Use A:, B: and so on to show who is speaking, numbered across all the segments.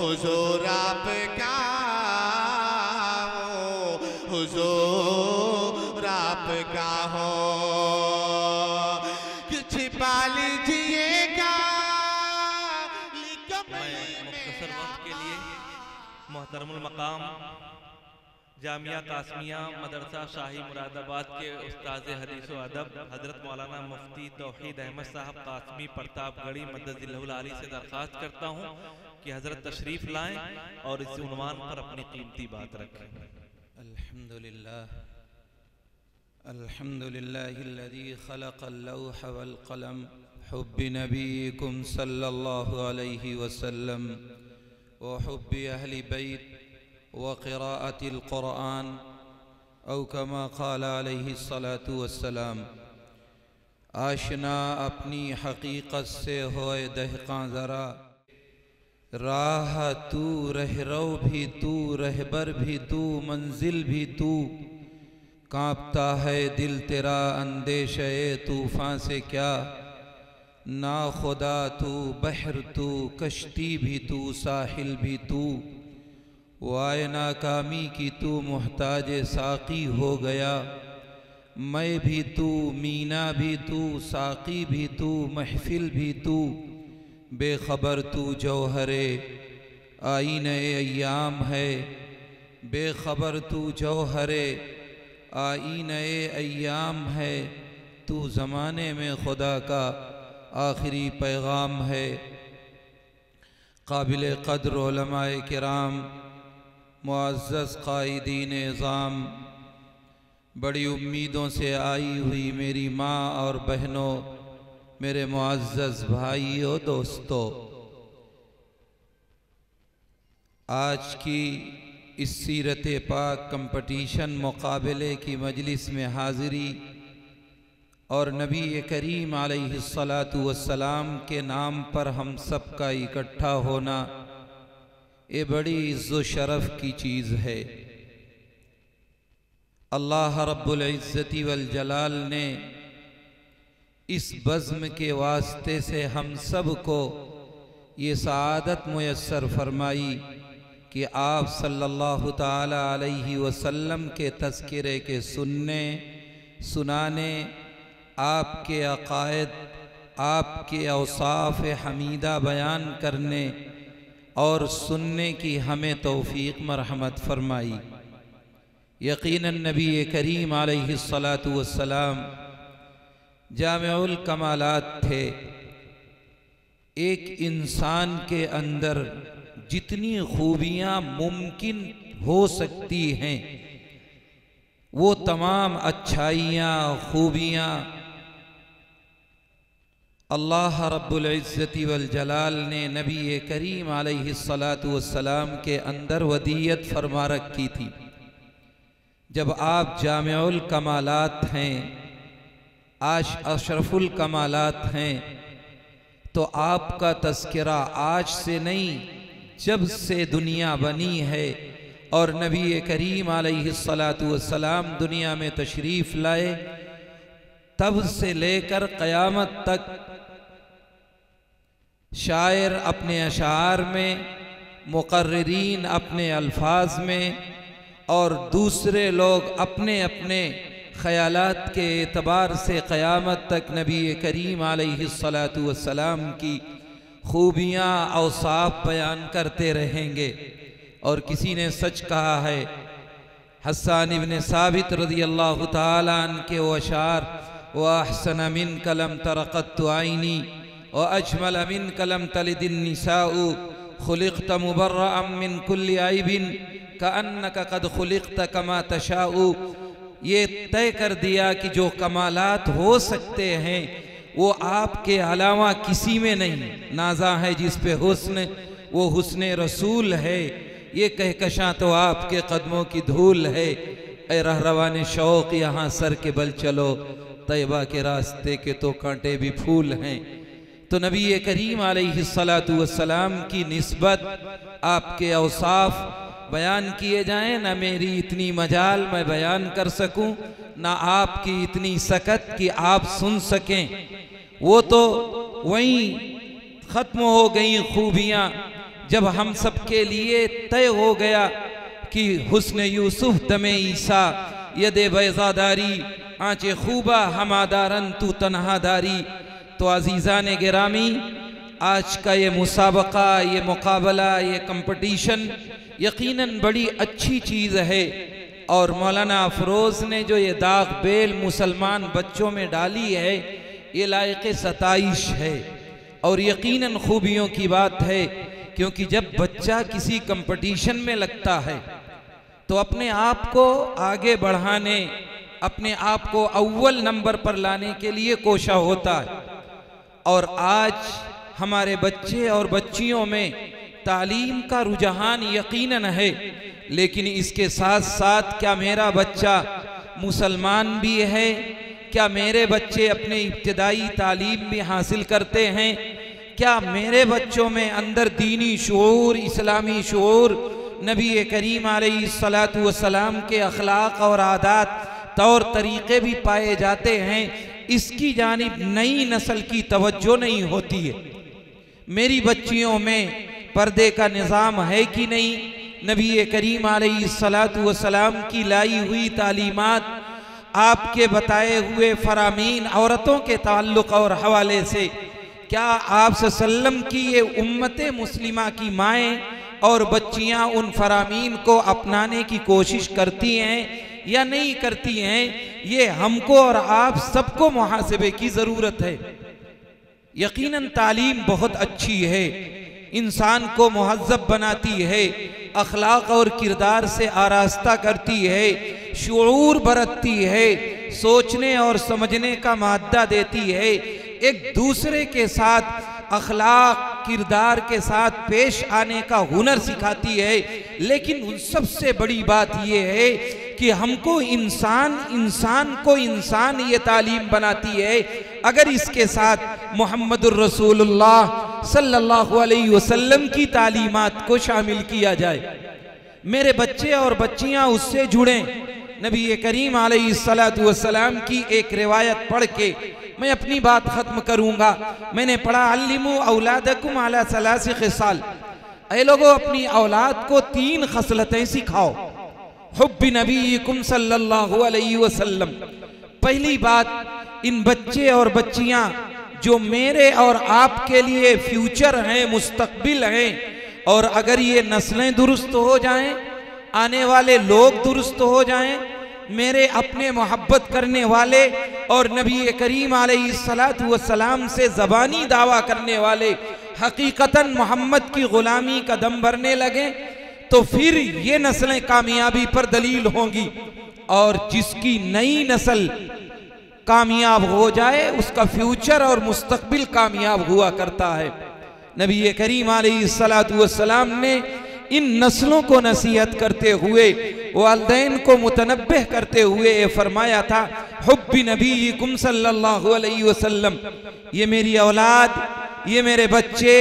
A: हुजूर आपका, हुजूर आपका हो, छिपा लीजिएगा।
B: मुख्तसर वक्त के लिए मोहतरमुल मकाम जामिया कासमिया मदरसा शाही मुरादाबाद के उस्ताद हदीस व अदब हजरत मौलाना मुफ्ती तौहीद अहमद साहब कासमी प्रतापगढ़ी मददिल्लाहुल आली से दरख्वास्त करता हूँ कि हजरत तशरीफ लाएं और इस उन्वान पर अपनी कीमती बात रखें।
C: अल्हम्दुलिल्लाहिल्लज़ी खलक़ल लौह वल क़लम हुब्बि नबीकुम सल्लल्लाहु अलैहि वसल्लम व हुब्बि अहली बैत व क़िराअतिल क़ुरआन औ कमा क़ाल अलैहि सलातु वस्सलाम। आशना अपनी हकीकत से होए दहक़ां ज़रा, राह तू रहरो भी तू रहबर भी तू मंजिल भी तू, कांपता है दिल तेरा अंदेशे तूफ़ान से क्या, ना खुदा तू बहर तू कश्ती भी तू साहिल भी तू, वाए नाकामी की तू मुहताज साक़ी हो गया, मैं भी तू मीना भी तू साक़ी भी तू महफिल भी तू, बेखबर तू जौहरे आईने अय्याम है, बेखबर तू जौहरे आईने अय्याम है, तू ज़माने में खुदा का आखिरी पैगाम है। काबिल क़द्र उलमाए किराम, मुअज़्ज़ज़ क़ाइदीन इज़ाम, बड़ी उम्मीदों से आई हुई मेरी माँ और बहनों, मेरे मुअज़्ज़ज़ भाइयों दोस्तों, आज की इस सीरत पाक कंपटीशन मुकाबले की मजलिस में हाज़िरी और नबी करीम अलैहिस्सलातु वस्सलाम के नाम पर हम सब का इकट्ठा होना, ये बड़ी इज़्ज़ो शरफ़ की चीज़ है। अल्लाह रब्बुल इज़्ज़ति वल जलाल ने इस बज़्म के वास्ते से हम सब को ये सआदत मुयस्सर फरमाई कि आप सल्लल्लाहु ताला अलैहि वसल्लम के तज़किरे के सुनने सुनाने, आपके अक़ायद आपके औसाफ़ हमीदा बयान करने और सुनने की हमें तौफ़ीक़ मरहमत फ़रमाई। यक़ीनन नबी करीम अलैहिस्सलातु वस्सलाम जामिउल कमालात थे। एक इंसान के अंदर जितनी खूबियाँ मुमकिन हो सकती हैं, वो तमाम अच्छाइयाँ खूबियाँ अल्लाह रब्बुल इज़्ज़ति वल जलाल ने नबी करीम अलैहिस्सलातु वस्सलाम के अंदर वदीयत फरमा रखी थी। जब आप जामिउल कमालात हैं, अशरफुल कमालात हैं, तो आपका तज़किरा आज से नहीं, जब से दुनिया बनी है और नबी करीम अलैहिस्सलातु वस्सलाम दुनिया में तशरीफ़ लाए, तब से लेकर क़यामत तक शायर अपने अशार में, मुक़र्रिरीन अपने अल्फाज में और दूसरे लोग अपने अपने ख़यालात के एतबार से क़यामत तक नबी करीम अलैहिस्सलातु वस्सलाम की खूबियाँ औसाफ़ बयान करते रहेंगे। और किसी ने सच कहा है, हस्सान इब्न साबित रज़ियल्लाहु ताला अन्हु के वो अशार, व अहसन मिन कलम तरक़त्तु आइनी व अजमल मिन कलम तलिदिन निसाउ खुलिक़्त मुबर्रअम मिन कुल्लि ऐबिन कअन्नका क़द खुलिक़्त कमा तशाउ। ये तय कर दिया कि जो कमालात हो सकते हैं वो आपके अलावा किसी में नहीं। नाज़ा है जिस पे हुस्न, वो हुस्न रसूल है। ये कहकशां तो आपके कदमों की धूल है। ए रहरवान शौक़ यहाँ सर के बल चलो, तैयबा के रास्ते के तो कांटे भी फूल हैं। तो नबी करीम अलैहिस्सलातु वस्सलाम की निस्बत, आपके औसाफ बयान किए जाएं, ना मेरी इतनी मजाल मैं बयान कर सकूं, ना आपकी इतनी सकत कि आप सुन सकें। वो तो वहीं ख़त्म हो गई खूबियाँ जब हम सब के लिए तय हो गया कि हुस्न यूसुफ दमे ईसा यदे बैज़ादारी आँचे खूबा हमादारन तू तन्हादारी। तो अजीज़ान गिरामी, आज का ये मुसाबका, ये मुकाबला, ये कंपटीशन यकीनन बड़ी अच्छी चीज़ है। और मौलाना अफरोज़ ने जो ये दाग बेल मुसलमान बच्चों में डाली है, ये लायक सताइश है और यकीनन खूबियों की बात है। क्योंकि जब बच्चा किसी कंपटीशन में लगता है तो अपने आप को आगे बढ़ाने, अपने आप को अव्वल नंबर पर लाने के लिए कोशा होता है। और आज हमारे बच्चे और बच्चियों में तालीम का रुझान यकीनन है, लेकिन इसके साथ साथ क्या मेरा बच्चा मुसलमान भी है? क्या मेरे बच्चे अपने इब्तिदाई तालीम भी हासिल करते हैं? क्या मेरे बच्चों में अंदर दीनी शऊर, इस्लामी शऊर, नबी करीम अलैहिस्सलातु वस्सलाम के अखलाक और आदात, तौर तरीक़े भी पाए जाते हैं? इसकी जानिब नई नस्ल की तवज्जो नहीं होती है। मेरी बच्चियों में पर्दे का निज़ाम है कि नहीं? नबी करीम अलैहिस्सलातु वस्सलाम की लाई हुई तालीमात, आपके बताए हुए फरामीन औरतों के ताल्लुक़ और हवाले से क्या आप सल्लम की ये उम्मते मुस्लिमा की माएँ और बच्चियाँ उन फरामीन को अपनाने की कोशिश करती हैं या नहीं करती हैं? ये हमको और आप सबको मुहासबे की ज़रूरत है। यकीनन तालीम बहुत अच्छी है, इंसान को मुहज़्ज़ब बनाती है, अखलाक और किरदार से आरास्ता करती है, शऊर बरतती है, सोचने और समझने का माद्दा देती है, एक दूसरे के साथ अखलाक किरदार के साथ पेश आने का हुनर सिखाती है। लेकिन सबसे बड़ी बात यह है कि हमको इंसान को इंसान ये तालीम बनाती है। अगर इसके साथ मुहम्मदुर रसूलुल्लाह सल्लल्लाहु अलैहि वसल्लम की तालीमात को शामिल किया जाए, मेरे बच्चे और बच्चियां उससे जुड़ें। नबी करीम अलैहिस्सलातु वस्सलाम की एक रिवायत पढ़ के मैं अपनी बात खत्म करूंगा। मैंने पढ़ा, अल्लिमू औलादकुम अला सलासी खिसाल, ऐ लोगों अपनी औलाद को 3 खसलतें सिखाओ। हुब्बी नबीकुम सल्लल्लाहु अलैहि वसल्लम, पहली बात, इन बच्चे और बच्चियां जो मेरे और आपके लिए फ्यूचर हैं, मुस्तकबिल हैं, और अगर ये नस्लें दुरुस्त हो जाएं, आने वाले लोग दुरुस्त हो जाएं, मेरे अपने मोहब्बत करने वाले और नबी करीम अलैहिस्सलातु वस्सलाम से ज़बानी दावा करने वाले हकीकतन मोहम्मद की ग़ुलामी का दम भरने लगे, तो फिर ये नस्लें कामयाबी पर दलील होंगी। और जिसकी नई नस्ल कामयाब हो जाए उसका फ्यूचर और मुस्तकबिल कामयाब हुआ करता है। नबी करीम अलैहिस्सलातु वस्सलाम ने इन नस्लों को नसीहत करते हुए, वालिदैन को मुतनब्बिह करते हुए फरमाया था, हुब्बी नबीकुम सल्लल्लाहु अलैहि वसल्लम, ये मेरी औलाद, ये मेरे बच्चे,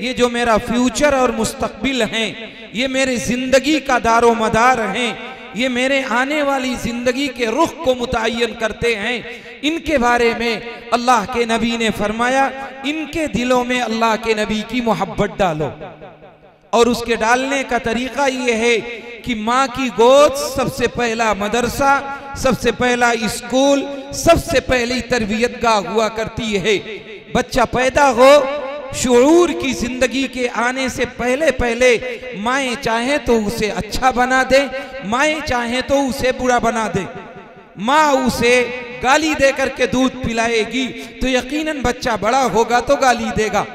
C: ये जो मेरा फ्यूचर और मुस्तकबिल हैं, ये मेरी जिंदगी का दारो मदार हैं, ये मेरे आने वाली जिंदगी के रुख को मुतय्यन करते हैं। इनके बारे में अल्लाह के नबी ने फरमाया, इनके दिलों में अल्लाह के नबी की मोहब्बत डालो। और उसके डालने का तरीका ये है कि माँ की गोद सबसे पहला मदरसा, सबसे पहला स्कूल, सबसे पहली तरबियत गाह हुआ करती है। बच्चा पैदा हो, शऊर की जिंदगी के आने से पहले पहले माएँ चाहें तो उसे अच्छा बना दे, माएँ चाहें तो उसे बुरा बना दे। माँ उसे गाली दे करके दूध पिलाएगी तो यकीनन बच्चा बड़ा होगा तो गाली देगा।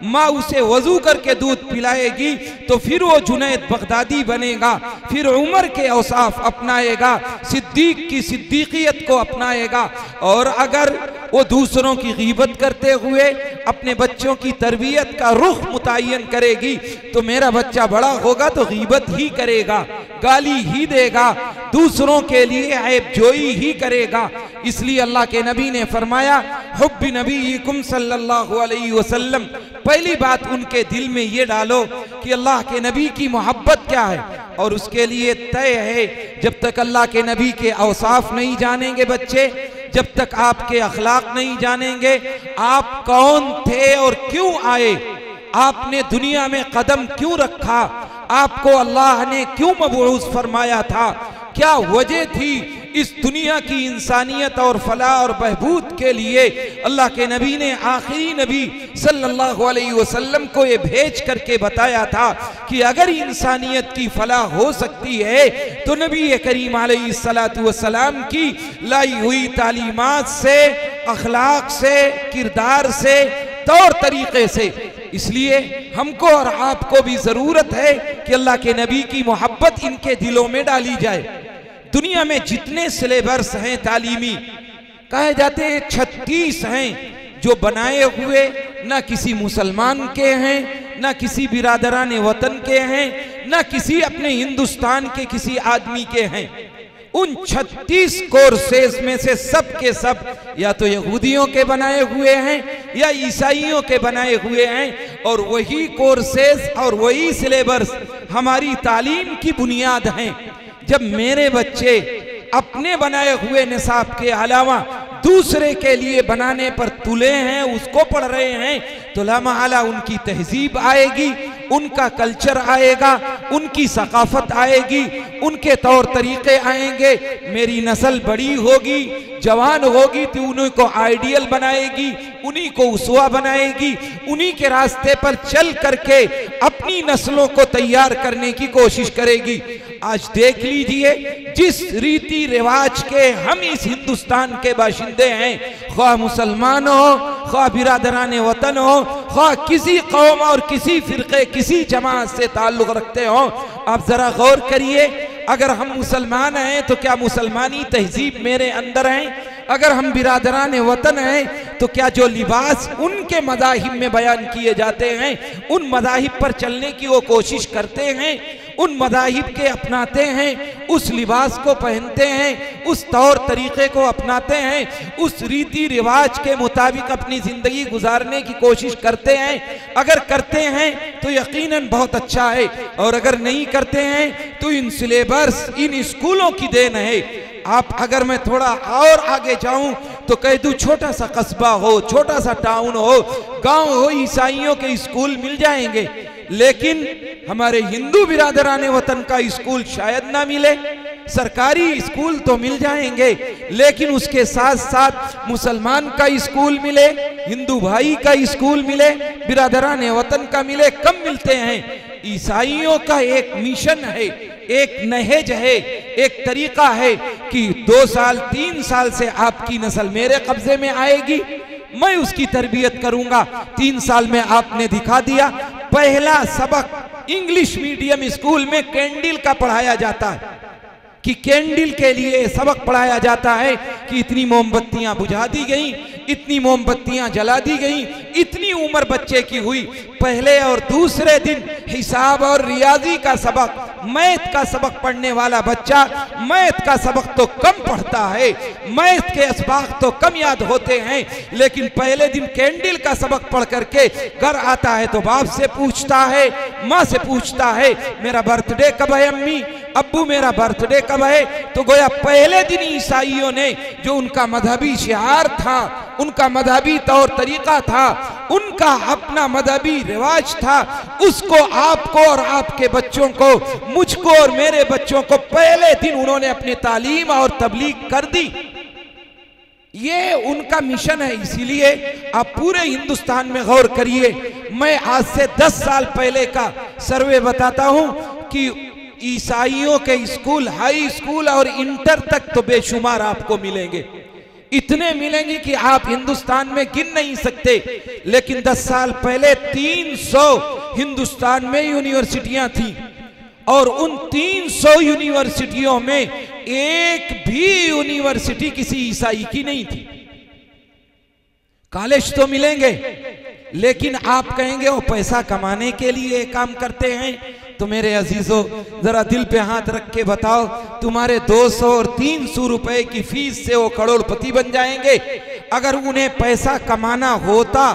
C: माँ उसे वजू करके दूध पिलाएगी तो फिर वो जुनैद बगदादी बनेगा, फिर उमर के औसाफ अपनाएगा, सिद्दीक की सिद्दीकियत को अपनाएगा। और अगर वो दूसरों की गीबत करते हुए अपने बच्चों की तरबियत का रुख मुतय्यन करेगी तो मेरा बच्चा बड़ा होगा तो गीबत ही करेगा, गाली ही देगा, दूसरों के लिए ऐब जोई ही करेगा। इसलिए अल्लाह के नबी ने फरमाया, हुब्बी नबीकुम सल्लल्लाहु अलैहि वसल्लम, पहली बात उनके दिल में ये डालो कि अल्लाह के नबी की मोहब्बत क्या है। और उसके लिए तय है, जब तक अल्लाह के नबी के औसाफ नहीं जानेंगे बच्चे, जब तक आपके अखलाक नहीं जानेंगे, आप कौन थे और क्यों आए, आपने दुनिया में कदम क्यों रखा, आपको अल्लाह ने क्यों मबऊस फरमाया था, क्या वजह थी। इस दुनिया की इंसानियत और फलाह और बहबूद के लिए अल्लाह के नबी ने आखिरी नबी सल्लल्लाहु अलैहि वसल्लम को ये भेज करके बताया था कि अगर इंसानियत की फलाह हो सकती है तो नबी करीम अलैहिस्सलातु वस्सलाम की लाई हुई तालीमात से, अखलाक से, किरदार से, तौर तरीके से। इसलिए हमको और आपको भी जरूरत है कि अल्लाह के नबी की मोहब्बत इनके दिलों में डाली जाए। दुनिया में जितने सिलेबस हैं तालीमी, कहे जाते हैं 36 हैं जो बनाए हुए ना किसी मुसलमान के हैं, ना किसी बिरादरान वतन के हैं, ना किसी अपने हिंदुस्तान के किसी आदमी के हैं। उन 36 कोर्सेज में से सब के सब या तो यहूदियों के बनाए हुए हैं या ईसाइयों के बनाए हुए हैं, और वही कोर्सेज और वही सिलेबस हमारी तालीम की बुनियाद हैं। जब मेरे बच्चे अपने बनाए हुए निसाब के अलावा दूसरे के लिए बनाने पर तुले हैं, उसको पढ़ रहे हैं, तो लामहला उनकी तहजीब आएगी, उनका कल्चर आएगा, उनकी सकाफत आएगी, उनके तौर तरीके आएंगे। मेरी नस्ल बड़ी होगी, जवान होगी तो उन्हीं को आइडियल बनाएगी, उन्हीं को उसवा बनाएगी, उन्हीं के रास्ते पर चल करके अपनी नस्लों को तैयार करने की कोशिश करेगी। आज देख लीजिए, जिस रीति रिवाज के हम इस हिंदुस्तान के बाशिंदे हैं, ख्वाह मुसलमान हो, ख्वाह बिरादरान वतन हो, ख्वाह किसी कौम और किसी फिरके, किसी जमात से ताल्लुक रखते हो, आप जरा गौर करिए। अगर हम मुसलमान हैं तो क्या मुसलमानी तहजीब मेरे अंदर है? अगर हम बिरादरान वतन हैं तो क्या जो लिबास उनके मज़ाहिब में बयान किए जाते हैं उन मज़ाहिब पर चलने की वो कोशिश करते हैं, उन मज़ाहिब के अपनाते हैं, उस लिबास को पहनते हैं, उस तौर तरीक़े को अपनाते हैं, उस रीति रिवाज के मुताबिक अपनी ज़िंदगी गुजारने की कोशिश करते हैं? अगर करते हैं तो यकीनन बहुत अच्छा है, और अगर नहीं करते हैं तो इन सिलेबस, इन स्कूलों की देन है। आप अगर मैं थोड़ा और आगे जाऊं तो कह दूं, छोटा सा कस्बा हो, छोटा सा टाउन हो, गांव हो, ईसाइयों के स्कूल मिल जाएंगे, लेकिन हमारे हिंदू बिरादरान वतन का स्कूल शायद ना मिले। सरकारी स्कूल तो मिल जाएंगे, लेकिन उसके साथ साथ मुसलमान का स्कूल मिले, हिंदू भाई का स्कूल मिले, बिरादरान वतन का मिले, कम मिलते हैं। ईसाइयों का एक मिशन है, एक नहेज है, एक तरीका है कि 2 साल 3 साल से आपकी नस्ल मेरे कब्जे में आएगी, मैं उसकी तरबियत करूंगा। 3 साल में आपने दिखा दिया। पहला सबक इंग्लिश मीडियम स्कूल में कैंडल का पढ़ाया जाता है कि कैंडल के लिए सबक पढ़ाया जाता है कि इतनी मोमबत्तियां बुझा दी गई, इतनी मोमबत्तियां जला दी गई, इतनी उम्र बच्चे की हुई। पहले और दूसरे दिन हिसाब और रियाजी का सबक, मैथ का सबक पढ़ने वाला बच्चा मैथ का सबक तो कम पढ़ता है, मैथ के असबाक तो कम याद होते हैं, लेकिन पहले दिन कैंडल का सबक पढ़ करके घर आता है तो बाप से पूछता है, माँ से पूछता है, मेरा बर्थडे कब है अम्मी, अब्बू मेरा बर्थडे कब है। तो गोया पहले दिन ईसाइयों ने जो उनका मजहबी शिआर था, उनका मजहबी तौर तरीका था, उनका अपना मजहबी रिवाज था, उसको आपको और आपके बच्चों को, मुझको और मेरे बच्चों को पहले दिन उन्होंने अपनी तालीम और तबलीग कर दी। ये उनका मिशन है। इसीलिए आप पूरे हिंदुस्तान में गौर करिए। मैं आज से 10 साल पहले का सर्वे बताता हूं कि ईसाइयों के स्कूल, हाई स्कूल और इंटर तक तो बेशुमार आपको मिलेंगे, इतने मिलेंगे कि आप हिंदुस्तान में गिन नहीं सकते। लेकिन 10 साल पहले 300 हिंदुस्तान में यूनिवर्सिटियां थी, और उन 300 यूनिवर्सिटियों में एक भी यूनिवर्सिटी किसी ईसाई की नहीं थी। कॉलेज तो मिलेंगे, लेकिन आप कहेंगे वो पैसा कमाने के लिए काम करते हैं। तो मेरे अजीजों, जरा दिल पे हाथ रख के बताओ, तुम्हारे 200 और 300 रुपए की फीस से वो करोड़पति बन जाएंगे? अगर उन्हें पैसा कमाना होता,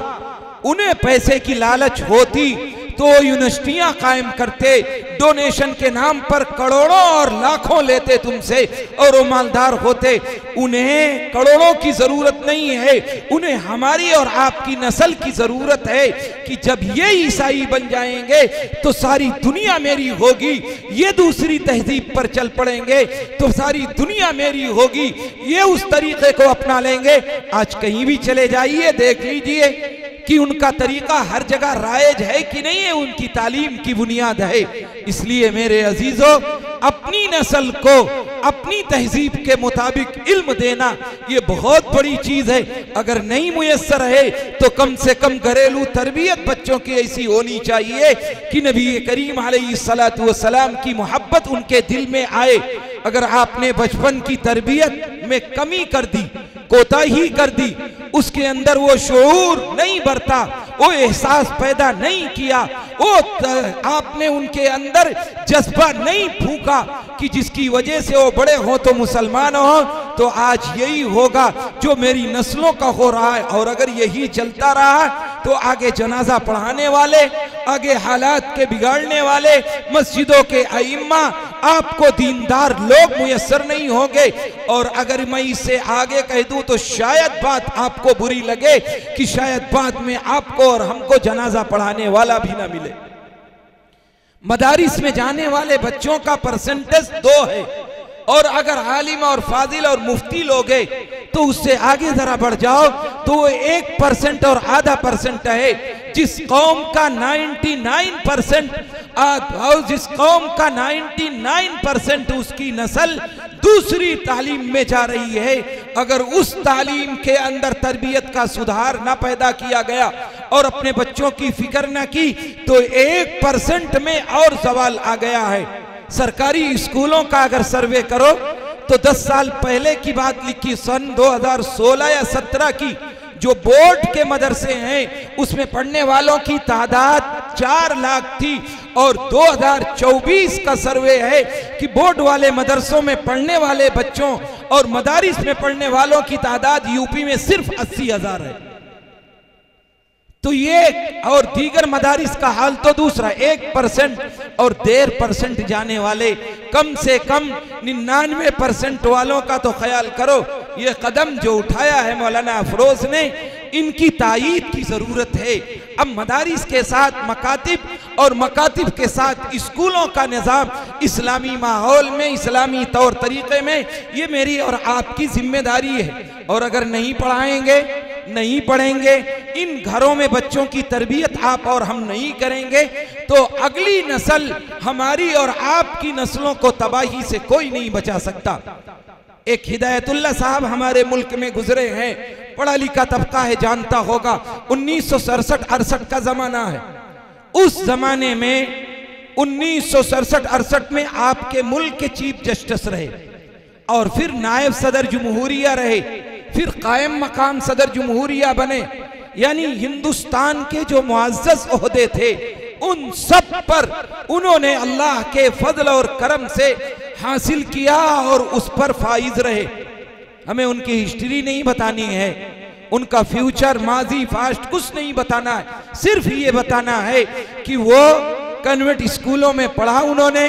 C: उन्हें पैसे की लालच होती, तो यूनिवर्सिटियां कायम करते, डोनेशन के नाम पर करोड़ों और लाखों लेते तुमसे और वो मालदार होते। उन्हें करोड़ों की जरूरत नहीं है, उन्हें हमारी और आपकी नस्ल की जरूरत है कि जब ये ईसाई बन जाएंगे तो सारी दुनिया मेरी होगी, ये दूसरी तहजीब पर चल पड़ेंगे तो सारी दुनिया मेरी होगी, ये उस तरीके को अपना लेंगे। आज कहीं भी चले जाइए, देख लीजिए कि उनका तरीका हर जगह राइज है कि नहीं है, उनकी तालीम की बुनियाद है। इसलिए मेरे अजीजों, अपनी नस्ल को अपनी तहजीब के मुताबिक इल्म देना ये बहुत बड़ी चीज है। अगर नहीं मुयस्सर है तो कम से कम घरेलू तरबियत बच्चों की ऐसी होनी चाहिए कि नबी करीम अलैहिस्सलातु वस्सलाम की मोहब्बत उनके दिल में आए। अगर आपने बचपन की तरबियत में कमी कर दी, कोताही कर दी, उसके अंदर वो शऊर नहीं बरता, वो एहसास पैदा नहीं किया, वो आपने उनके अंदर जज्बा नहीं फूका कि जिसकी वजह से वो बड़े हो तो मुसलमान हो, तो आज यही होगा जो मेरी नस्लों का हो रहा है। और अगर यही चलता रहा तो आगे जनाजा पढ़ाने वाले, आगे हालात के बिगाड़ने वाले, मस्जिदों के आइम्मा, आपको दीनदार लोग मुयस्सर नहीं होंगे। और अगर मैं इससे आगे कह दूं तो शायद बात आपको बुरी लगे कि शायद बाद में आपको और हमको जनाजा पढ़ाने वाला भी ना मिले। मदारिस में जाने वाले बच्चों का परसेंटेज 2 है, और अगर आलिम और फाजिल और मुफ्ती लोग हैं तो उससे आगे जरा बढ़ जाओ तो 1% और आधा % है। जिस कौम का 99% जिस कौम का 99% उसकी नस्ल दूसरी तालीम में जा रही है, अगर उस तालीम के अंदर तरबियत का सुधार ना पैदा किया गया और अपने बच्चों की फिक्र ना की तो 1% में और सवाल आ गया है। सरकारी स्कूलों का अगर सर्वे करो तो 10 साल पहले की बात लिखी, सन 2016 या 17 की, जो बोर्ड के मदरसे हैं उसमें पढ़ने वालों की तादाद 4 लाख थी, और 2024 का सर्वे है कि बोर्ड वाले मदरसों में पढ़ने वाले बच्चों और मदारिस में पढ़ने वालों की तादाद यूपी में सिर्फ 80,000 है। तो ये और दीगर मदारिस का हाल तो दूसरा। 1% और 1.5% जाने वाले, कम से कम 99% वालों का तो ख्याल करो। ये कदम जो उठाया है मौलाना अफरोज ने, इनकी तायीद की जरूरत है। अब मदारिस के साथ मकातिब और मकातिब के साथ स्कूलों का निज़ाम इस्लामी माहौल में, इस्लामी तौर तरीके में, ये मेरी और आपकी जिम्मेदारी है। और अगर नहीं पढ़ाएंगे, नहीं पढ़ेंगे, इन घरों में बच्चों की तरबियत आप और हम नहीं करेंगे तो अगली नस्ल हमारी और आपकी नस्लों को तबाही से कोई नहीं बचा सकता। एक हिदायतुल्लाह साहब हमारे मुल्क में गुजरे हैं, पढ़ा लिखा तबका है, जानता होगा। 1967-68 का जमाना है। उस जमाने में 1967-68 में आपके मुल्क के चीफ जस्टिस रहे, और फिर नायब सदर जमहूरिया रहे, फिर कायम मकाम सदर जमहूरिया बने। यानी हिंदुस्तान के जो मुअज़्ज़ज़ ओहदे थे उन सब पर उन्होंने अल्लाह के फजल और करम से हासिल किया और उस पर फाइज रहे। हमें उनकी हिस्ट्री नहीं बतानी है, उनका फ्यूचर, माजी, फास्ट कुछ नहीं बताना है, सिर्फ ये बताना है कि वो कन्वेंट स्कूलों में पढ़ा, उन्होंने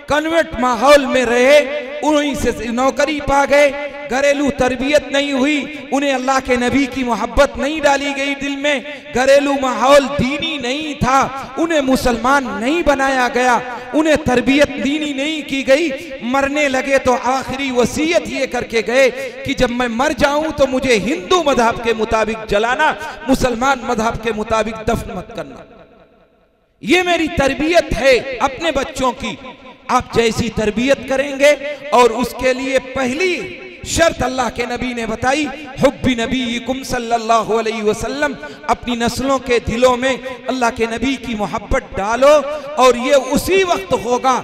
C: कन्वेंट माहौल में रहे, उन्हीं से नौकरी पा गए, घरेलू तरबियत नहीं हुई, उन्हें अल्लाह के नबी की मोहब्बत नहीं डाली गई दिल में, घरेलू माहौल दीनी नहीं था, उन्हें मुसलमान नहीं बनाया गया, उन्हें तरबियत दीनी नहीं की गई। मरने लगे तो आखिरी वसीयत ये करके गए कि जब मैं मर जाऊं तो मुझे हिंदू मजहब के मुताबिक जलाना, मुसलमान मजहब के मुताबिक दफन मत करना। ये मेरी तरबियत है अपने बच्चों की। आप जैसी तरबियत करेंगे, और उसके लिए पहली शर्त अल्लाह के नबी ने बताई, हुब्बी नबीकुम सल्लल्लाहु अलैहि वसल्लम, अपनी नस्लों के दिलों में अल्लाह के नबी की मोहब्बत डालो। और ये उसी वक्त होगा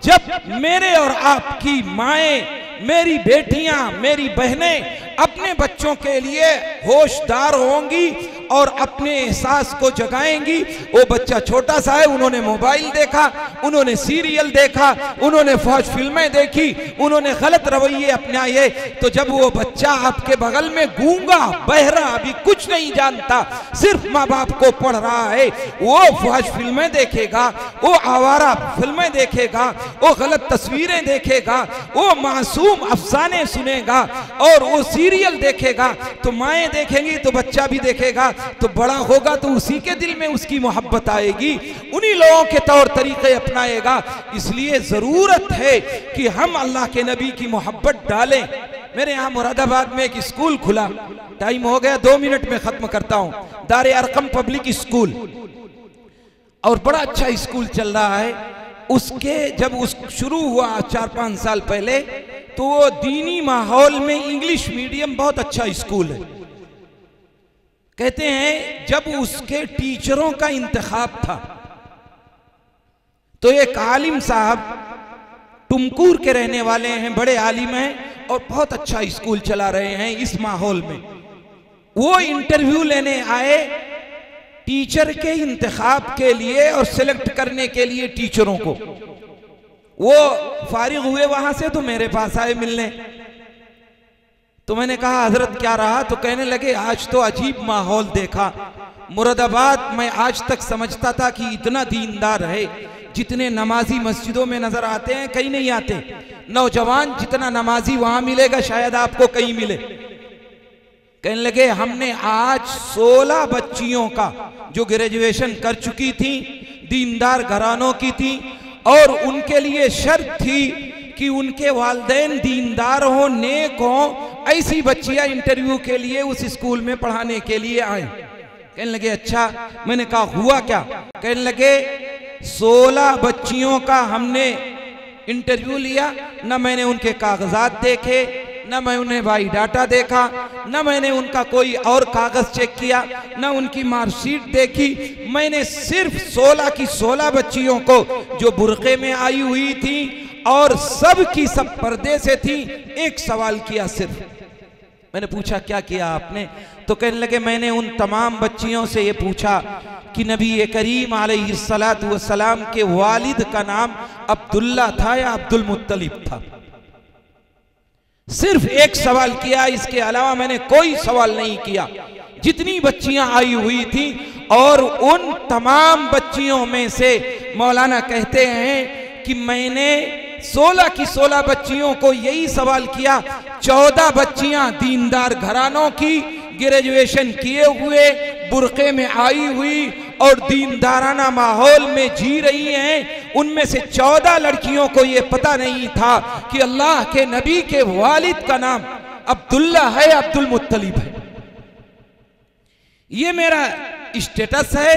C: जब मेरे और आपकी माएँ, मेरी बेटियां, मेरी बहनें अपने बच्चों के लिए होशदार होंगी और अपने एहसास को जगाएंगी। वो बच्चा छोटा सा है, उन्होंने मोबाइल देखा, उन्होंने सीरियल देखा, उन्होंने फौज फिल्में देखी, उन्होंने गलत रवैये अपनाए, तो जब वो बच्चा आपके बगल में गूंगा बहरा अभी कुछ नहीं जानता, सिर्फ माँ बाप को पढ़ रहा है, वो फौज फिल्में देखेगा, वो आवारा फिल्में देखेगा, वो गलत तस्वीरें देखेगा, वो मासूम अफसाने सुनेगा और वो सीरियल देखेगा, तो माएँ देखेंगी तो बच्चा भी देखेगा, तो बड़ा होगा तो उसी के दिल में उसकी मोहब्बत आएगी, उन्हीं लोगों के तौर तरीके अपनाएगा। इसलिए जरूरत है कि हम अल्लाह के नबी की मोहब्बत डालें। मेरे यहाँ मुरादाबाद में एक स्कूल खुला, टाइम हो गया, 2 मिनट में खत्म करता हूँ, दारे अरकम पब्लिक स्कूल, और बड़ा अच्छा स्कूल चल रहा है। उसके जब उस शुरू हुआ 4-5 साल पहले, तो वो दीनी माहौल में इंग्लिश मीडियम बहुत अच्छा स्कूल है। कहते हैं जब उसके टीचरों का इंतखाब था तो एक आलिम साहब टुमकुर के रहने वाले हैं, बड़े आलिम हैं और बहुत अच्छा स्कूल चला रहे हैं इस माहौल में, वो इंटरव्यू लेने आए टीचर के इंतखाब के लिए और सिलेक्ट करने के लिए टीचरों को। वो फारिग हुए वहां से तो मेरे पास आए मिलने, तो मैंने कहा हजरत क्या रहा? तो कहने लगे आज तो अजीब माहौल देखा, मुरादाबाद मैं आज तक समझता था कि इतना दीनदार है, जितने नमाजी मस्जिदों में नजर आते हैं कहीं नहीं आते, नौजवान जितना नमाजी वहां मिलेगा शायद आपको कहीं मिले। कहने लगे हमने आज 16 बच्चियों का जो ग्रेजुएशन कर चुकी थी, दीनदार घरानों की थी, और उनके लिए शर्त थी कि उनके वालिदैन दीनदार हो, नेक हो, ऐसी बच्चियां इंटरव्यू के लिए उस स्कूल में पढ़ाने के लिए आए। कहने लगे अच्छा। मैंने कहा हुआ क्या? कहने लगे 16 बच्चियों का हमने इंटरव्यू लिया, न मैंने उनके कागजात देखे, न मैं उन्हें बायोडाटा देखा, न मैंने उनका कोई और कागज चेक किया, न उनकी मार्कशीट देखी, मैंने सिर्फ 16 की 16 बच्चियों को जो बुर्के में आई हुई थी और सब की सब पर्दे से थी, एक सवाल किया सिर्फ। मैंने पूछा क्या किया आपने? तो कहने लगे मैंने उन तमाम बच्चियों से ये पूछा कि नबी करीम अलैहिस्सलातु वस्सलाम के वालिद का नाम अब्दुल्ला था या अब्दुल मुत्तलिब था। सिर्फ एक सवाल किया, इसके अलावा मैंने कोई सवाल नहीं किया। जितनी बच्चियां आई हुई थी और उन तमाम बच्चियों में से मौलाना कहते हैं कि मैंने 16 की 16 बच्चियों को यही सवाल किया। 14 बच्चियां दीनदार घरानों की, ग्रेजुएशन किए हुए, बुर्के में आई हुई और दीनदाराना माहौल में जी रही हैं। उनमें से 14 लड़कियों को यह पता नहीं था कि अल्लाह के नबी के वालिद का नाम अब्दुल्ला है, अब्दुल मुत्तलिब है। ये मेरा स्टेटस है,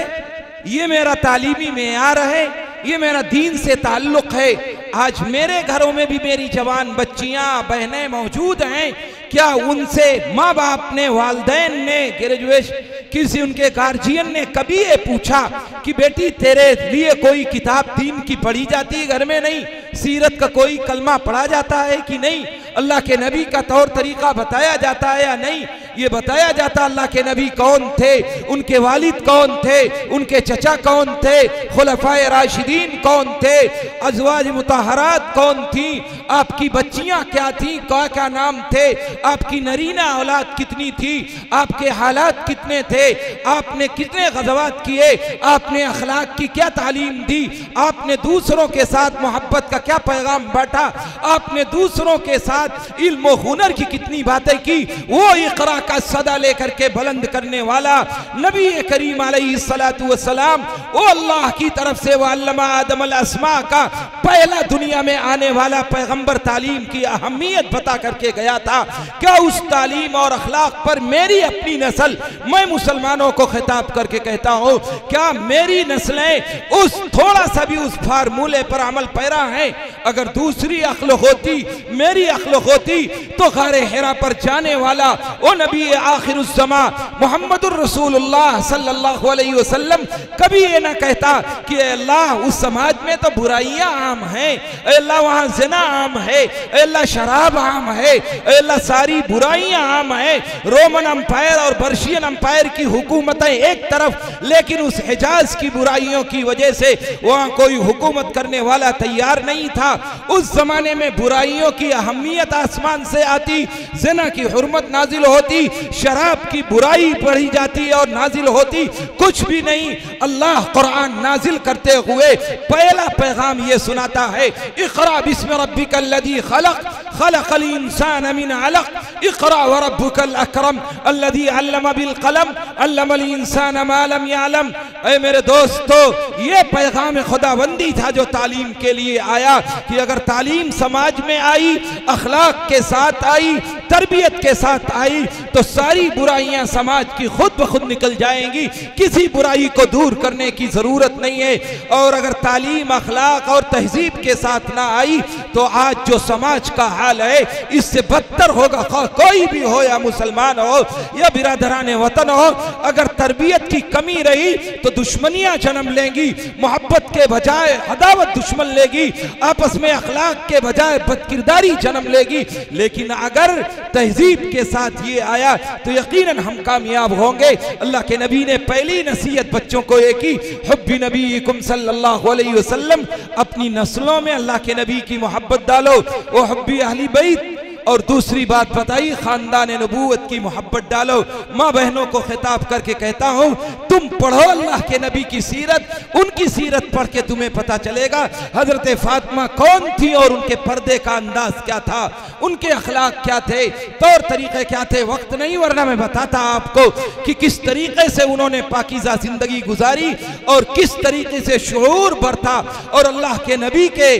C: ये मेरा तालीमी मेयार है, ये मेरा दीन से ताल्लुक है। आज मेरे घरों में भी मेरी जवान बच्चियां बहनें मौजूद हैं, क्या उनसे माँ बाप ने, वालिदैन ने, ग्रेजुएशन किसी उनके गार्जियन ने कभी ये पूछा कि बेटी तेरे लिए कोई किताब दीन की पढ़ी जाती है घर में? नहीं। सीरत का कोई कलमा पढ़ा जाता है कि नहीं? अल्लाह के नबी का तौर तरीका बताया जाता है या नहीं? ये बताया जाता अल्लाह के नबी कौन थे, उनके वालिद कौन थे, उनके चचा कौन थे, खुलफाए राशिदीन कौन थे, अज़वाज मुतहरात कौन थी, आपकी बच्चियां क्या थी, क्या क्या नाम थे, आपकी नरीना औलाद कितनी थी, आपके हालात कितने थे, आपने कितने गज़वात किए, आपने अखलाक की क्या तालीम दी, आपने दूसरों के साथ मोहब्बत का क्या पैगाम बांटा, आपने दूसरों के साथ इल्म और हुनर की कितनी बातें की। वो इक़रा का सदा लेकर के बुलंद करने वाला नबी करीम अलैहिस्सलातु वस्सलाम, वो अल्लाह की तरफ से वअल्लमा आदम अल अस्मा का पहला दुनिया में आने वाला पैगंबर तालीम की अहमियत बता करके गया था। क्या उस तालीम और अखलाक पर मेरी अपनी नस्ल, मैं मुसलमानों को खिताब करके कहता हूँ, क्या मेरी नस्लें उस थोड़ा सा भी उस फार्मूले पर अमल पैरा हैं? अगर दूसरी अक्ल होती, मेरी अक्ल होती, तो गारे हिरा पर जाने वाला ओ नबी आखिरुज़्ज़मा मुहम्मदुर रसूलुल्लाह सल्लल्लाहु अलैहि वसल्लम कभी ये ना कहता कि अल्लाह उस समाज में तो बुराइयां आम हैं, अल्लाह वहाँ ज़िना आम है, अल्लाह शराब आम है, अल्लाह सारी बुराइयां आम है। रोमन अंपायर और पर्शियन अंपायर की हुकूमतें एक तरफ, लेकिन उस हिजाज की बुराइयों की वजह से वहाँ कोई हुकूमत करने वाला तैयार नहीं था। उस जमाने में बुराइयों की अहमियत आसमान से आती, ज़िना की हुर्मत नाजिल होती, शराब की बुराई बढ़ी जाती और नाजिल होती, कुछ भी नहीं। अल्लाह कुरान नाजिल करते हुए पहला पैगाम ये सुनाता है, इक़रा बिस्मि रब्बिकल्लज़ी खलक़ खलक़ल इंसान मिन अलक़ इक़रा व रब्बुकल अकरम अल्लज़ी अल्लम बिल क़लम अल्लमल इंसान मा लम यअलम। ऐ मेरे दोस्तों, ये पैगाम खुदाबंदी था जो तालीम के लिए आया कि अगर तालीम समाज में आई, अखलाक के साथ आई, तरबियत के साथ आई, तो सारी बुराइयां समाज की खुद ब खुद निकल जाएंगी। किसी बुराई को दूर करने की जरूरत नहीं है। और अगर तालीम, अखलाक और तहजीब के साथ ना आई तो आज जो समाज का हाल है इससे बदतर होगा। कोई भी हो, या मुसलमान हो या बिरादरान वतन हो, अगर तरबियत की कमी रही तो दुश्मनियां जन्म लेंगी, मोहब्बत के बजाय अदावत दुश्मन लेगी, आपस में अखलाक के बजाय बदकिरदारी जन्म लेगी। लेकिन अगर तहजीब के साथ ये आया तो यकीनन हम कामयाब होंगे। अल्लाह के नबी ने पहली नसीहत बच्चों को एक ही, हुब्बी नबीकुम सल्लल्लाहु अलैहि वसल्लम, अपनी नस्लों में अल्लाह के नबी की मोहब्बत डालो, वो हुब्बी अहली बैत। और दूसरी बात बताई, खानदान नबूवत की मोहब्बत डालो। माँ बहनों को खिताब करके कहता हूँ, तुम पढ़ो अल्लाह के नबी की सीरत, उनकी सीरत पढ़ के तुम्हें पता चलेगा हजरत फातिमा कौन थी और उनके पर्दे का अंदाज क्या था, उनके अखलाक क्या थे, तौर तरीके क्या थे। वक्त नहीं, वरना मैं बताता आपको कि किस तरीके से उन्होंने पाकीज़ा जिंदगी गुजारी और किस तरीके से शऊर बरता और अल्लाह के नबी के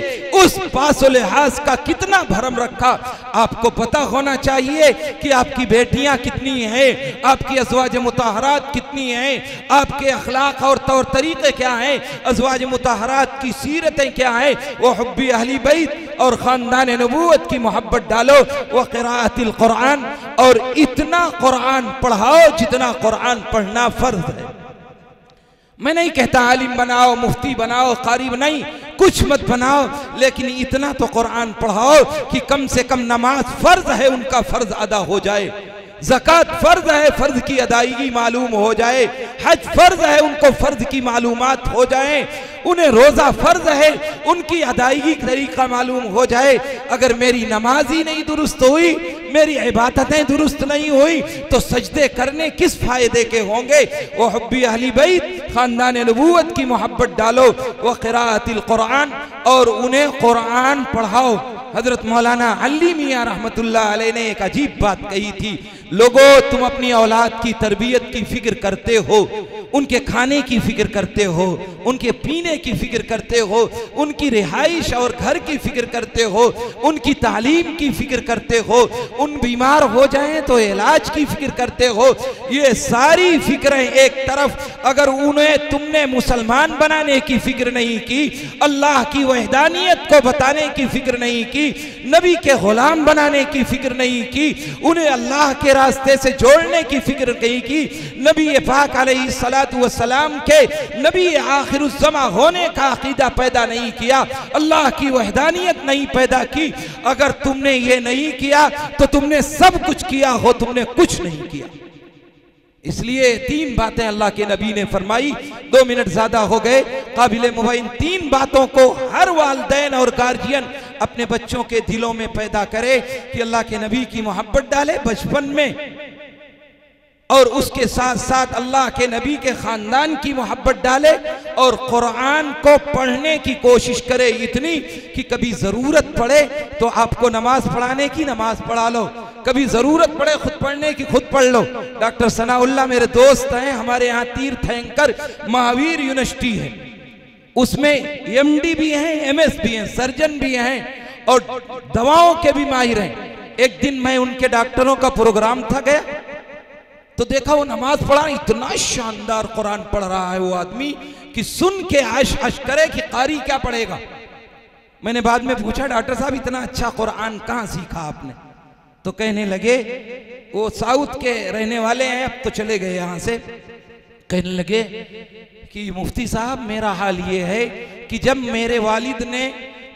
C: उस पासो लिहाज का कितना भरम रखा। आपको पता होना चाहिए कि आपकी बेटियां कितनी हैं, आपकी अज़वाज मुताहरात कितनी हैं, आपके अखलाक और तौर तरीके क्या हैं, अज़वाज मुताहरात की सीरतें क्या हैं। वो हुब्बी अहली बैत और ख़ानदान नबूवत की मोहब्बत डालो, व क़िराअतिल कुरान, और इतना कुरान पढ़ाओ जितना कुरान पढ़ना फ़र्ज़ है। मैं नहीं कहता आलिम बनाओ, मुफ्ती बनाओ, कारी नहीं, कुछ मत बनाओ, लेकिन इतना तो कुरान पढ़ाओ कि कम से कम नमाज फर्ज है उनका फर्ज अदा हो जाए, ज़कात फर्ज है फर्ज की अदायगी मालूम हो जाए, हज फर्ज है उनको फर्ज की मालूमात हो जाए, उन्हें रोज़ा फर्ज है उनकी अदायगी का तरीका मालूम हो जाए। अगर मेरी नमाज ही नहीं दुरुस्त हुई, मेरी इबादतें दुरुस्त नहीं हुई, तो सजदे करने किस फायदे के होंगे। वो हुब्बी अहली बैत, ख़ानदान नबूवत की मोहब्बत डालो, व क़िराअतिल कुरान, और उन्हें कुरान पढ़ाओ। हजरत मौलाना अली मियाँ रहमतुल्लाह अलैह ने एक अजीब बात कही थी, लोगों तुम अपनी औलाद की तरबियत की फिक्र करते हो, उनके खाने की फिक्र करते हो, उनके पीने की फिक्र करते हो, उनकी रिहाइश और घर की फिक्र करते हो, उनकी तालीम की फिक्र करते हो, उन बीमार हो जाएं तो इलाज की फिक्र करते हो। ये सारी फिक्रें एक तरफ, अगर उन्हें तुमने मुसलमान बनाने की फिक्र नहीं की, अल्लाह की वहदानियत को बताने की फिक्र नहीं की, नबी के गुलाम बनाने की फिक्र नहीं की, उन्हें अल्लाह के रास्ते से जोड़ने की फिक्र नहीं की, नबी पाक अलैहिस्सलातु वस्सलाम के नबी आखिरुज़्ज़मा होने का अकीदा पैदा नहीं किया, अल्लाह की वहदानियत नहीं पैदा की, अगर तुमने ये नहीं किया तो तुमने सब कुछ किया हो, तुमने कुछ नहीं किया। इसलिए तीन बातें अल्लाह के नबी ने फरमाई। 2 मिनट ज्यादा हो गए, काबिल मुबैन तीन बातों को हर वालिदैन और गार्जियन अपने बच्चों के दिलों में पैदा करे कि अल्लाह के नबी की मोहब्बत डाले बचपन में, और उसके साथ साथ अल्लाह के नबी के खानदान की मोहब्बत डाले, और कुरान को पढ़ने की कोशिश करे इतनी कि कभी जरूरत पड़े तो आपको नमाज पढ़ाने की नमाज पढ़ा लो, कभी जरूरत पड़े खुद पढ़ने की खुद पढ़ लो। डॉक्टर सनाउल्लाह मेरे दोस्त हैं, हमारे यहाँ तीर्थ एंकर महावीर यूनिवर्सिटी है, उसमें MD भी हैं, MS भी हैं, सर्जन भी हैं और दवाओं के भी माहिर हैं। एक दिन मैं उनके डॉक्टरों का प्रोग्राम था गया तो देखा वो नमाज पढ़ा, इतना शानदार कुरान पढ़ रहा है वो आदमी कि सुन के आश आश करे कि कारी क्या पढ़ेगा। मैंने बाद में पूछा, डॉक्टर साहब इतना अच्छा कुरान कहाँ सीखा आपने? तो कहने लगे, वो साउथ के रहने वाले हैं, अब तो चले गए यहाँ से। कहने लगे कि मुफ्ती साहब मेरा हाल ये है कि जब मेरे वालिद ने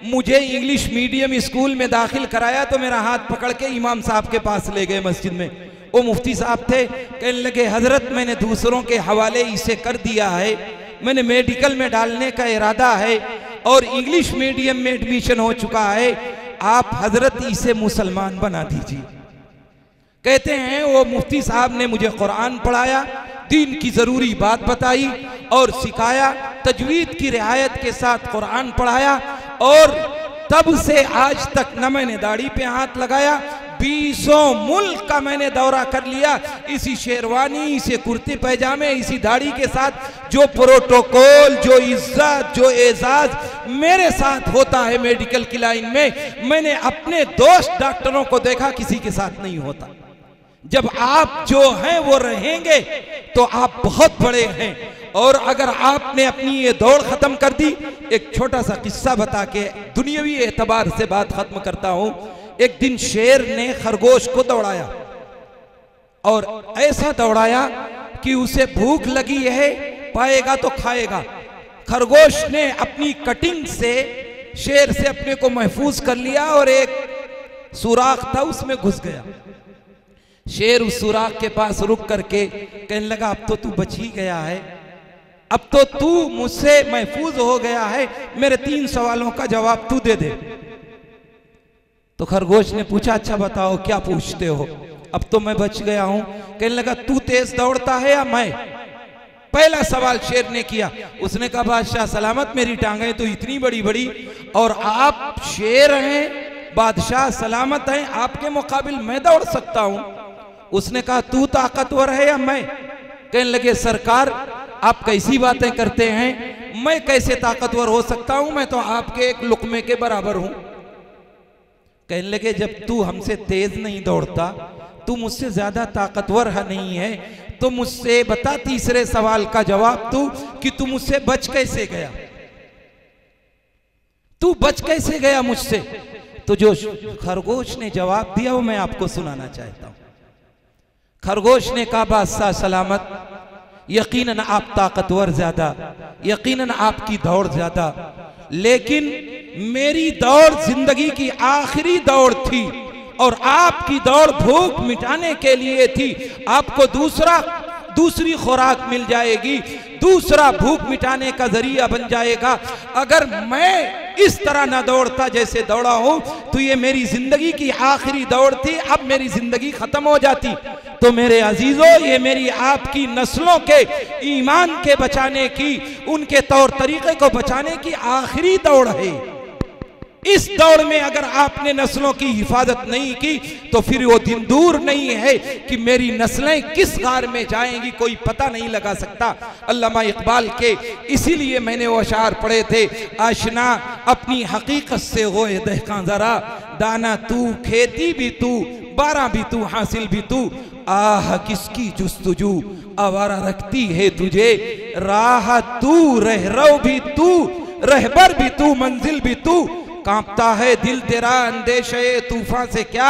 C: मुझे इंग्लिश मीडियम स्कूल में दाखिल कराया तो मेरा हाथ पकड़ के इमाम साहब के पास ले गए मस्जिद में। वो मुफ्ती साहब थे, कहने लगे हजरत मैंने दूसरों के हवाले इसे कर दिया है, मैंने मेडिकल में डालने का इरादा है और इंग्लिश मीडियम में एडमिशन हो चुका है, आप हजरत इसे मुसलमान बना दीजिए। कहते हैं वो मुफ्ती साहब ने मुझे कुरान पढ़ाया, दीन की जरूरी बात बताई और सिखाया, तजवीद की रियायत के साथ कुरान पढ़ाया और तब से आज तक न मैंने दाढ़ी पे हाथ लगाया। 20 मुल्क का मैंने दौरा कर लिया, इसी शेरवानी, इसी कुर्ते पैजामे, इसी दाढ़ी के साथ। जो प्रोटोकॉल, जो इज्जत, जो एजाज मेरे साथ होता है मेडिकल की लाइन में, मैंने अपने दोस्त डॉक्टरों को देखा किसी के साथ नहीं होता। जब आप जो हैं वो रहेंगे तो आप बहुत बड़े हैं। और अगर आपने अपनी ये दौड़ खत्म कर दी, एक छोटा सा किस्सा बता के दुनियावी एतबार से बात खत्म करता हूं। एक दिन शेर ने खरगोश को दौड़ाया और ऐसा दौड़ाया कि उसे भूख लगी है, पाएगा तो खाएगा। खरगोश ने अपनी कटिंग से शेर से अपने को महफूज कर लिया और एक सुराख था उसमें घुस गया। शेर उस सुराख के पास रुक करके कहने लगा, अब तो तू बच ही गया है, अब तो तू मुझसे महफूज हो गया है, मेरे 3 सवालों का जवाब तू दे दे। तो खरगोश ने पूछा, अच्छा बताओ क्या पूछते हो? अब तो मैं बच गया हूं। कहने लगा, तू तेज दौड़ता है या मैं? पहला सवाल शेर ने किया। उसने कहा, बादशाह सलामत, मेरी टांगें तो इतनी बड़ी बड़ी और आप शेर हैं, बादशाह सलामत हैं, आपके मुकाबिल मैं दौड़ सकता हूं। उसने कहा, तू ताकतवर है या मैं? कहने लगे, सरकार आप कैसी बातें करते हैं, मैं कैसे ताकतवर हो सकता हूं, मैं तो आपके एक लुकमे के बराबर हूं। कहने लगे, जब तू हमसे तेज नहीं दौड़ता, तू मुझसे ज्यादा ताकतवर नहीं है, तो मुझसे बता तीसरे सवाल का जवाब तू कि तू मुझसे बच कैसे गया, तू बच कैसे गया मुझसे? तो जो खरगोश ने जवाब दिया वो मैं आपको सुनाना चाहता हूं। खरगोश ने कहा, बादशाह सलामत, यकीनन आप ताकतवर ज्यादा, यकीनन आपकी दौड़ ज्यादा, लेकिन मेरी दौड़ जिंदगी की आखिरी दौड़ थी और आपकी दौड़ भूख मिटाने के लिए थी। आपको दूसरी खुराक मिल जाएगी, दूसरा भूख मिटाने का जरिया बन जाएगा। अगर मैं इस तरह ना दौड़ता जैसे दौड़ा हूं तो ये मेरी जिंदगी की आखिरी दौड़ थी, अब मेरी जिंदगी खत्म हो जाती। तो मेरे अजीजों, ये मेरी आपकी नस्लों के ईमान के बचाने की, उनके तौर तरीके को बचाने की आखिरी दौड़ है। इस दौड़ में अगर आपने नस्लों की हिफाजत नहीं की तो फिर वो दिन दूर नहीं है कि मेरी नस्लें किस गार में जाएंगी, कोई पता नहीं लगा सकता। अल्लामा इकबाल के इसीलिए मैंने वो अशार पढ़े थे, आशना अपनी हकीकत से होए दहकां जरा, दाना तू, खेती भी तू, बारह भी तू, हासिल भी तू, आह किसकी जुस्तजू आवारा रखती है तुझे, राह तू, रहरो भी तू, रहबर भी तू, मंजिल भी तू, कांपता है दिल तेरा अंदेशे तूफान से क्या,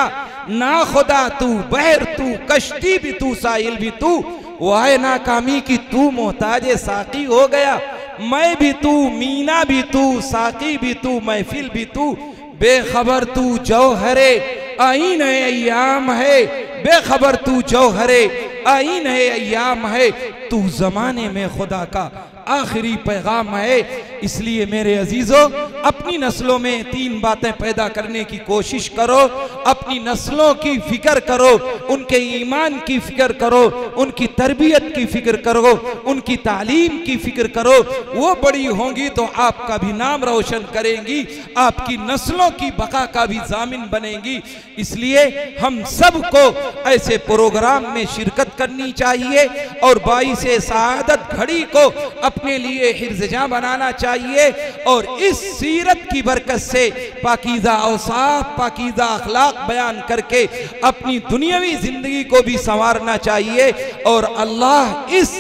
C: ना खुदा तू, बहर तू, कश्ती भी तू, साहिल भी तू, वाहे नाकामी की तू मोहताजे साकी हो गया, मैं भी तू, मीना भी तू, साकी भी तू, महफिल भी तू, बेखबर तू जौहरे आईन अय्याम है, बेखबर तू जौहरे आईन अय्याम है, तू जमाने में खुदा का आखिरी पैगाम है। इसलिए मेरे अजीजों, अपनी नस्लों में 3 बातें पैदा करने की कोशिश करो। अपनी नस्लों की फिक्र करो, उनके ईमान की फिक्र करो, उनकी तरबियत की फिक्र करो, उनकी तालीम की फिक्र करो। वो बड़ी होंगी तो आपका भी नाम रोशन करेंगी, आपकी नस्लों की बका का भी जामिन बनेंगी। इसलिए हम सबको ऐसे प्रोग्राम में शिरकत करनी चाहिए और 22 सआदत घड़ी को अपने लिए हिर्ज़जां बनाना चाहिए और इस सीरत की बरकत से पाकीज़ा औसाफ, पाकीज़ा अखलाक बयान करके अपनी दुनियावी जिंदगी को भी संवारना चाहिए। और अल्लाह इस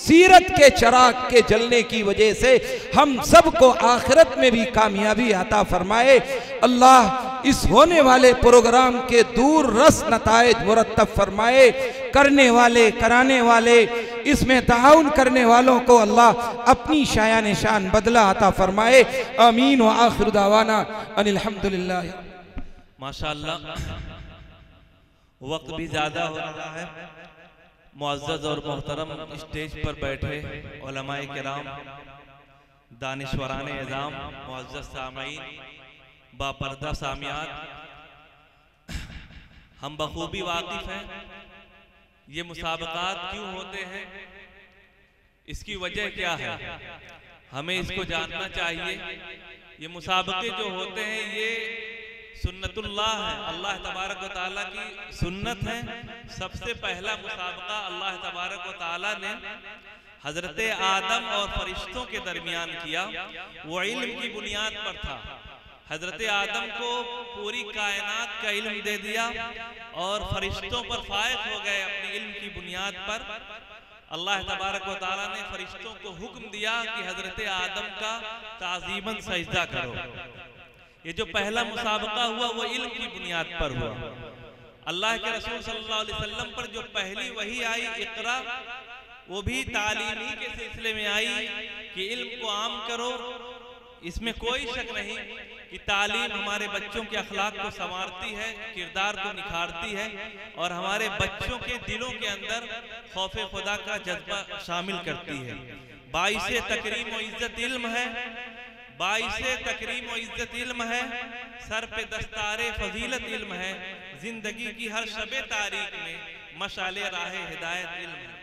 C: सीरत के चिराग के जलने की वजह से हम सबको आखिरत में भी कामयाबी अता फरमाए। अल्लाह इस होने वाले प्रोग्राम के दूर रस नताइज मुरत्तब फरमाए। करने वाले, कराने वाले, इसमें ताउन करने वालों को अल्लाह अपनी शायान शान बदला अता फरमाए। आमीन व आखिर दावाना अनिल हम्दुलिल्लाह।
B: माशाअल्लाह, वक्त भी ज़्यादा हो रहा है। मुअज़्ज़ज़ और मोहतरम स्टेज पर बैठे उलमाए किराम, दानिश्वरान एज़ाम, मुअज़्ज़ज़ सामीन, बापर्दा सामियात, हम बखूबी वाकिफ़ हैं ये मुसाबकात क्यों होते हैं, इसकी वजह क्या है, हमें इसको जानना चाहिए। ये मुसाबके जो होते हैं ये सुन्नतुल्लाह है, अल्लाह तबारक व तआला की सुन्नत है। सबसे पहला मुसाबका अल्लाह तबारक व तआला ने हजरत आदम और फरिश्तों के दरमियान किया। वो इल्म की बुनियाद पर था। हजरत आदम को पूरी कायनात का इल्म दे दिया और फरिश्तों पर फायक हो गए अपनी इल्म की बुनियाद पर। अल्लाह तबारक व तआला ने फरिश्तों को हुक्म दिया कि हजरत आदम का ताज़ीमन सजदा करो। ये जो पहला मुसाबका हुआ वो इल्म की बुनियाद पर हुआ। अल्लाह के रसूल सल्लल्लाहु अलैहि वसल्लम पर जो पहली वही आई इक़रा, वो भी तालीम ही के सिलसिले में आई कि इल्म को आम करो। इसमें कोई शक नहीं कि तालीम हमारे बच्चों के अखलाक को संवारती है, किरदार को निखारती है और हमारे बच्चों के दिलों के अंदर खौफ खुदा का जज्बा शामिल करती है। बाइसे तकरीम व इज्जत इल्म है, बाइसे तकरीम व इज्जत इल्म है, सर पे दस्तारे फजीलत इल्म है, जिंदगी की हर शबे तारीख में मशाले राहे हिदायत इल्म है।